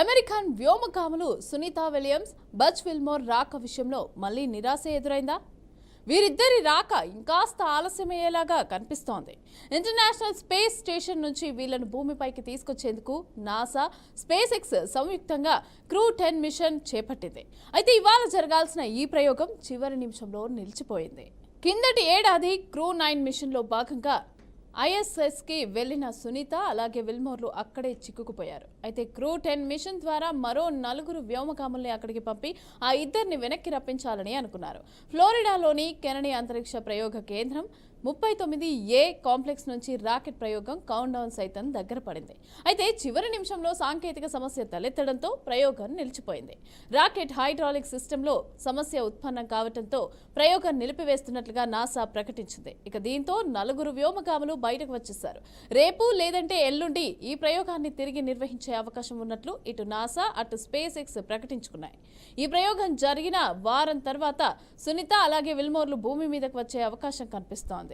American వ్యోమగాములు Sunita Williams, Butch Wilmore రాక విషయంలో మళ్లీ నిరాశ ఎదురైందా? వీరిద్దరి రాక ఇంకాస్త ఆలస్యమయ్యేలాగా కనిపిస్తోంది. ఇంటర్నేషనల్ స్పేస్ స్టేషన్ నుంచి వీళ్లను భూమిపైకి తీసుకొచ్చేందుకు నాసా, స్పేస్ ఎక్స్ సంయుక్తంగా క్రూ 10 మిషన్ చేపట్టింది. అయితే ఇవాళ జరగాల్సిన ఈ ప్రయోగం చివరి నిమిషంలో నిలిచిపోయింది. కిందటి ఏడాది క్రూ 9 మిషన్లో భాగంగా ISSకి వెళ్లిన సునీత అలాగే విల్మోర్లు అక్కడే చిక్కుకుపోయారు. అయితే క్రూ 10 మిషన్ ద్వారా మరో 4 వ్యోమగాముల్ని అక్కడికి పంపి ఆ ఇద్దరిని వెనక్కి రప్పించాలని అనుకున్నారు. ఫ్లోరిడాలోని కెనడీ అంతరిక్ష ప్రయోగ కేంద్రం 39A కాంప్లెక్స్ నుంచి రాకెట్ ప్రయోగం కౌంట్ డౌన్ సైతం దగ్గర పడింది. అయితే చివరి నిమిషంలో సాంకేతిక సమస్య తలెత్తడంతో ప్రయోగం నిలిచిపోయింది. రాకెట్ హైడ్రాలిక్ సిస్టంలో సమస్య ఉత్పన్నం కావడంతో ప్రయోగం నిలిపివేస్తున్నట్లుగా నాసా ప్రకటించింది. ఇక దీంతో 4 వ్యోమగాములు బయటకు వచ్చేశారు. రేపు లేదంటే ఎల్లుండి ఈ ప్రయోగాన్ని తిరిగి నిర్వహించే అవకాశం ఉన్నట్లు ఇటు నాసా అటు స్పేస్ ఎక్స్ ప్రకటించుకున్నాయి. ఈ ప్రయోగం జరిగిన వారం తర్వాత సునీత అలాగే విల్మోర్లు భూమి మీదకు వచ్చే అవకాశం కనిపిస్తోంది.